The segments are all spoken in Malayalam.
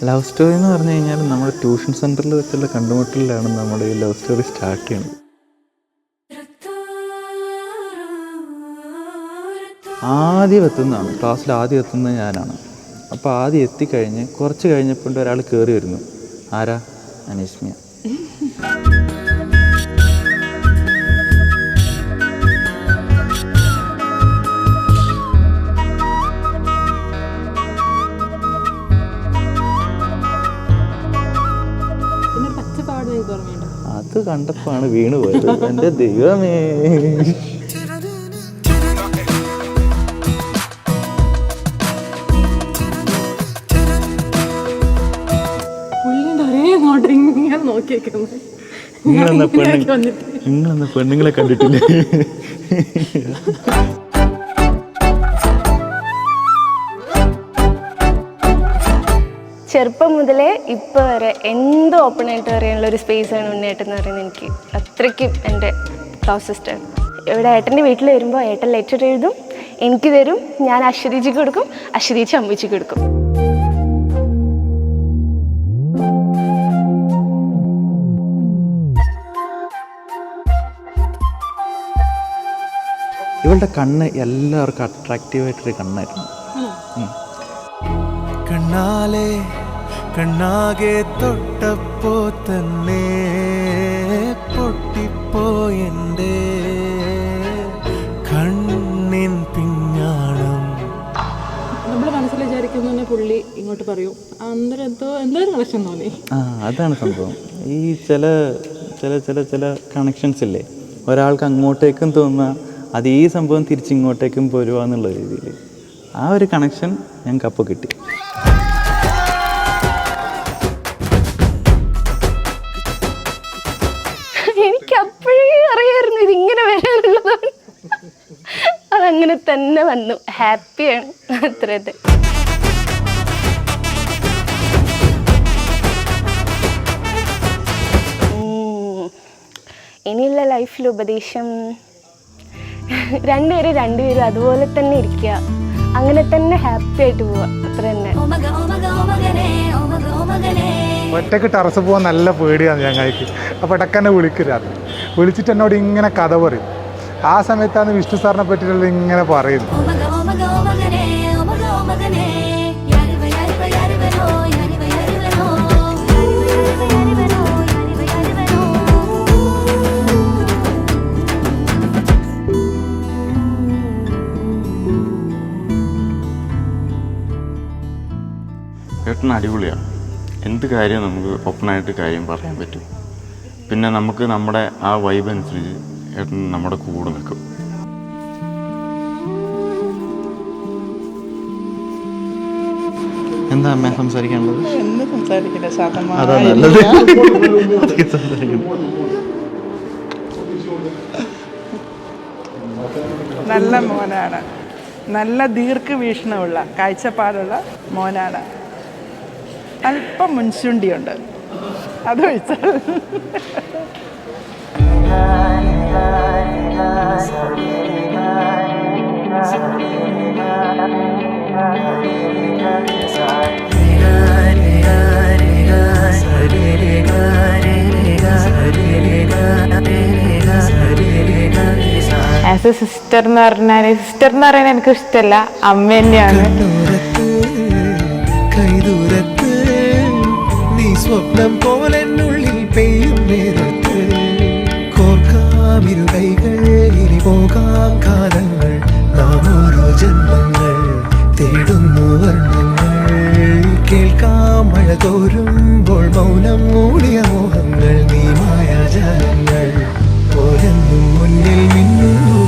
ലവ് സ്റ്റോറി എന്ന് പറഞ്ഞു കഴിഞ്ഞാൽ നമ്മുടെ ട്യൂഷൻ സെൻറ്ററിൽ വെച്ചുള്ള കണ്ടുമുട്ടലിലാണ് നമ്മുടെ ഈ ലവ് സ്റ്റോറി സ്റ്റാർട്ട് ചെയ്യുന്നത്. ആദ്യം എത്തുന്നതാണ്, ക്ലാസ്സിൽ ആദ്യം എത്തുന്നത് ഞാനാണ്. അപ്പോൾ ആദ്യം എത്തിക്കഴിഞ്ഞ് കുറച്ച് കഴിഞ്ഞപ്പോൾ ഒരാൾ കയറി വരുന്നു. ആരാ? അനീസ്മിയ. അത് കണ്ടപ്പോഴാണ് വീണ് പോയത്. എൻ്റെ ദൈവമേ. നിങ്ങളെന്ന പെണ്ണുങ്ങളെ കണ്ടിട്ടില്ലേ? ചെറുപ്പം മുതലേ ഇപ്പോൾ വരെ എന്ത് ഓപ്പൺ ആയിട്ട് പറയാനുള്ള ഒരു സ്പേസാണ് ഉണ്ണേട്ടെന്ന് പറയുന്നത്. എനിക്ക് അത്രയ്ക്കും എൻ്റെ ക്ലോസസ്റ്റാണ്. ഇവിടെ ഏട്ടൻ്റെ വീട്ടിൽ വരുമ്പോൾ ഏട്ടൻ ലെറ്റർ എഴുതും, എനിക്ക് തരും, ഞാൻ അശ്വതിജിക്ക് കൊടുക്കും, അശ്വതിജി അമ്മച്ചിക്ക് കൊടുക്കും. ഇവളുടെ കണ്ണ് എല്ലാവർക്കും അട്രാക്റ്റീവായിട്ടൊരു കണ്ണായിരുന്നു. കണ്ണാലെ കണ്ണാകെ തൊട്ടപ്പോ തന്നെ പൊട്ടിപ്പോയെൻ്റെ കണ്ണിൻ പിഞ്ഞാണം. നമ്മൾ മനസ്സിൽ വിചാരിക്കുന്ന പുള്ളി ഇങ്ങോട്ട് പറയും, അന്നേരം എന്തൊരു കണക്ഷൻ തോന്നി. അതാണ് സംഭവം. ഈ ചില ചില ചില ചില കണക്ഷൻസ് ഇല്ലേ, ഒരാൾക്ക് അങ്ങോട്ടേക്കും തോന്നുക അത് ഈ സംഭവം തിരിച്ചിങ്ങോട്ടേക്കും പോരുക എന്നുള്ള രീതിയിൽ ആ ഒരു കണക്ഷൻ ഞങ്ങൾക്ക് അപ്പോൾ കിട്ടി. എനിക്ക് അപ്പോഴേ അറിയാമായിരുന്നു ഇതിങ്ങനെ വരാനുള്ളതാണ്. അതങ്ങനെ തന്നെ വന്നു. ഹാപ്പിയാണ് അത്രയത്. ഇനിയുള്ള ലൈഫിൽ ഉപദേശം, രണ്ടുപേരും അതുപോലെ തന്നെ ഇരിക്കുക, അങ്ങനെ തന്നെ ഹാപ്പി ആയിട്ട് പോവുക, അത്ര തന്നെ. ഒറ്റയ്ക്ക് ടെറസ് പോകാൻ നല്ല പേടിയാണ് ഞങ്ങൾക്ക്. അപ്പോൾ ഇടയ്ക്കെന്നെ വിളിക്കരുത്, വിളിച്ചിട്ട് എന്നോട് ഇങ്ങനെ കഥ പറയും. ആ സമയത്താണ് വിഷ്ണു സാറിനെ പറ്റിയിട്ടുള്ള ഇങ്ങനെ പറയുന്നത്. ഏട്ടൻ അടിപൊളിയാണ്. എന്ത് കാര്യം നമുക്ക് ഓപ്പണായിട്ട് കാര്യം പറയാൻ പറ്റും. പിന്നെ നമുക്ക് നമ്മുടെ ആ വൈബ് അനുസരിച്ച് ഏട്ടൻ നമ്മുടെ കൂടെ നിൽക്കും. എന്താ അമ്മ സംസാരിക്കാനുള്ളത്? അതാ നല്ലത്. നല്ല മോനാണ്, നല്ല ദീർഘവീക്ഷണമുള്ള കാഴ്ചപ്പാടുള്ള മോനാണ്. അല്പം മുൻചുണ്ടിയുണ്ട്, അതൊഴിച്ചാൽ. ആസ് എ സിസ്റ്റർ എന്ന് പറയുന്നത് എനിക്ക് ഇഷ്ടമല്ല, അമ്മ തന്നെയാണ്. സ്വപ്നം പോലെന്നുള്ളിൽ പെയ്യും നേരത്ത് കോർക്കാമിരു കൈകൾ, ഇനി പോകാം കാലങ്ങൾ, നാം ഓരോ ജന്മങ്ങൾ തേടുന്നു വർണ്ണങ്ങൾ, കേൾക്കാം മഴ തോരുമ്പോൾ മൗനം മൂടിയ മോഹങ്ങൾ, നീ മായാജാലങ്ങൾ പോലെന്നും മുന്നിൽ മിന്നുന്നു.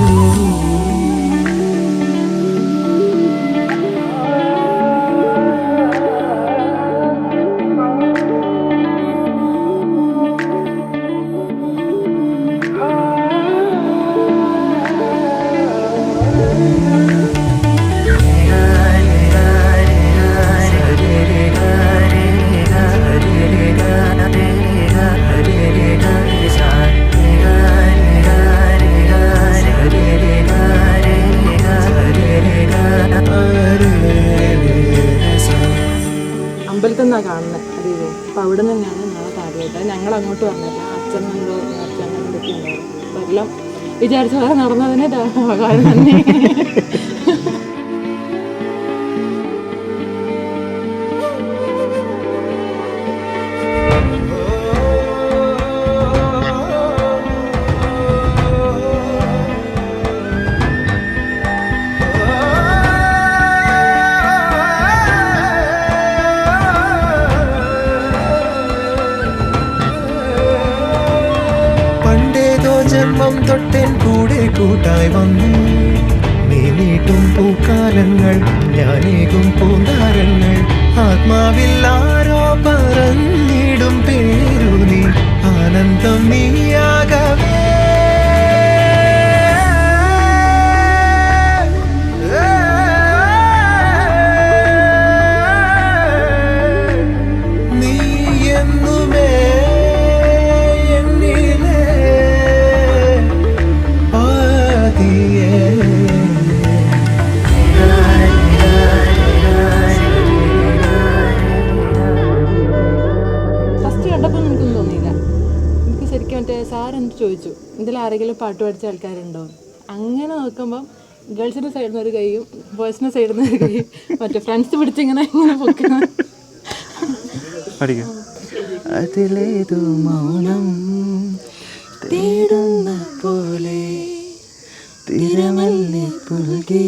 കാണുന്നത് അറിയുമോ. അപ്പോൾ അവിടെ നിന്നാണ് നാളെ താടിയായിട്ട്. ഞങ്ങൾ അങ്ങോട്ട് വന്നില്ല, അച്ഛൻ എന്തോ നേർച്ച അങ്ങനെ എന്തൊക്കെ ഉണ്ടായിരുന്നു. അപ്പോൾ എല്ലാം വിചാരിച്ച പോലെ നടന്നതിന് ഭഗവാൻ നന്ദി. ജന്മം തൊട്ടൻ കൂടെ കൂട്ടായി വന്നു. നീ നീട്ടും പൂക്കാലങ്ങൾ, ഞാനേകും പൂന്താരങ്ങൾ. ആത്മാവിൽ ആരോ പറഞ്ഞിടും പേരു നീ, ആനന്ദം നീയാകവേ. നീ എന്നുമേ സാറെന്ത് ചോദിച്ചു, ഇതിൽ ആരെങ്കിലും പാട്ട് പഠിച്ച ആൾക്കാരുണ്ടോ? അങ്ങനെ നോക്കുമ്പം ഗേൾസിൻ്റെ സൈഡിൽ നിന്ന് ഒരു കൈയും ബോയ്സിൻ്റെ സൈഡിൽ നിന്ന് ഒരു കൈയും മറ്റേ ഫ്രണ്ട്സ് പിടിച്ചിങ്ങനെ ഇങ്ങനെ പൊക്കണം. അതിലേതു മൗനം തേടുന്ന പോലെ തിരമല്ലി പുൽകി